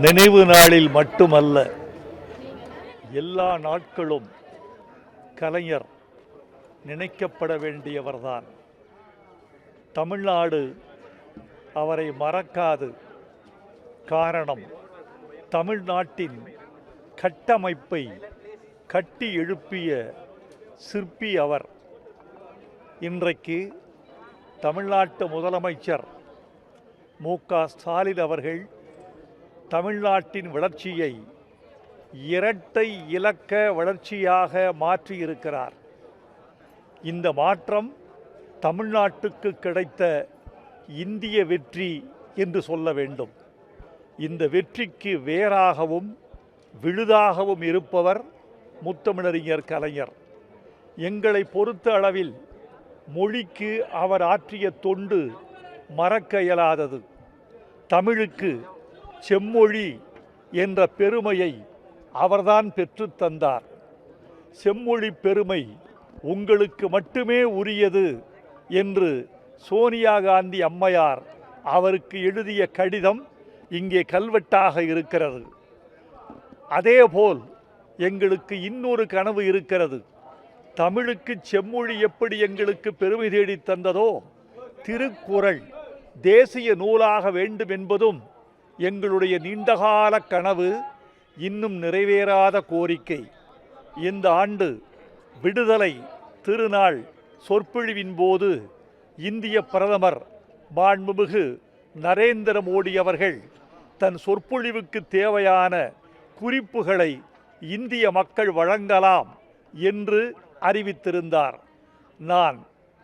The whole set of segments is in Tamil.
நினைவு நாளில் மட்டுமல்ல, எல்லா நாட்களும் கலைஞர் நினைக்கப்பட வேண்டியவர்தான். தமிழ்நாடு அவரை மறக்காது. காரணம், தமிழ்நாட்டின் கட்டமைப்பை கட்டி எழுப்பிய சிற்பி அவர். இன்றைக்கு தமிழ்நாட்டு முதலமைச்சர் மு.க. ஸ்டாலின் அவர்கள் தமிழ்நாட்டின் வளர்ச்சியை இரட்டை இலக்க வளர்ச்சியாக மாற்றியிருக்கிறார். இந்த மாற்றம் தமிழ்நாட்டுக்கு கிடைத்த இந்திய வெற்றி என்று சொல்ல வேண்டும். இந்த வெற்றிக்கு வேறாகவும் விழுதாகவும் இருப்பவர் முத்தமிழறிஞர் கலைஞர். எங்களை பொறுத்த அளவில் மொழிக்கு அவர் ஆற்றிய தொண்டு மறக்க இயலாதது. தமிழுக்கு செம்மொழி என்ற பெருமையை அவர்தான் பெற்றுத் தந்தார். செம்மொழி பெருமை உங்களுக்கு மட்டுமே உரியது என்று சோனியா காந்தி அம்மையார் அவருக்கு எழுதிய கடிதம் இங்கே கல்வெட்டாக இருக்கிறது. அதேபோல் எங்களுக்கு இன்னொரு கனவு இருக்கிறது. தமிழுக்கு செம்மொழி எப்படி எங்களுக்கு பெருமை தேடி தந்ததோ, திருக்குறள் தேசிய நூலாக வேண்டும் என்பதும் எங்களுடைய நீண்டகால கனவு, இன்னும் நிறைவேறாத கோரிக்கை. இந்த ஆண்டு விடுதலை திருநாள் சொற்பொழிவின் போது இந்திய பிரதமர் மாண்புமிகு நரேந்திர மோடி அவர்கள் தன் சொற்பொழிவுக்கு தேவையான குறிப்புகளை இந்திய மக்கள் வழங்கலாம் என்று அறிவித்திருந்தார். நான்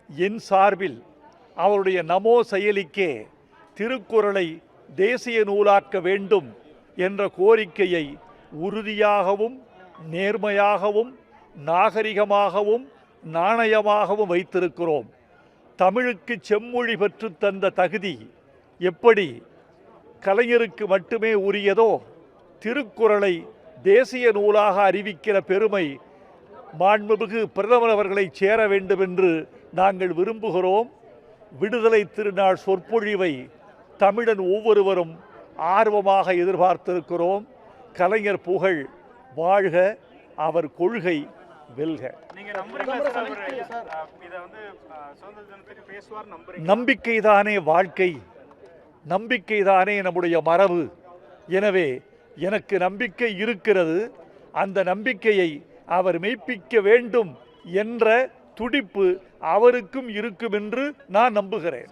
என் சார்பில் அவருடைய நமோ செயலிக்கே திருக்குறளை தேசிய நூலாக்க வேண்டும் என்ற கோரிக்கையை உறுதியாகவும் நேர்மையாகவும் நாகரிகமாகவும் நாணயமாகவும் வைத்திருக்கிறோம். தமிழுக்கு செம்மொழி பெற்று தந்த தகுதி எப்படி கலைஞருக்கு மட்டுமே உரியதோ, திருக்குறளை தேசிய நூலாக அறிவிக்கிற பெருமை மாண்புமிகு பிரதமர் அவர்களை சேர வேண்டும் என்று நாங்கள் விரும்புகிறோம். விடுதலை திருநாள் சொற்பொழிவை தமிழன் ஒவ்வொருவரும் ஆர்வமாக எதிர்பார்த்திருக்கிறோம். கலைஞர் புகழ் வாழ்க, அவர் கொள்கை வெல்க. நம்பிக்கைதானே வாழ்க்கை, நம்பிக்கைதானே நம்முடைய மரபு. எனவே எனக்கு நம்பிக்கை இருக்கிறது. அந்த நம்பிக்கையை அவர் மெய்ப்பிக்க வேண்டும் என்ற துடிப்பு அவருக்கும் இருக்கும் என்று நான் நம்புகிறேன்.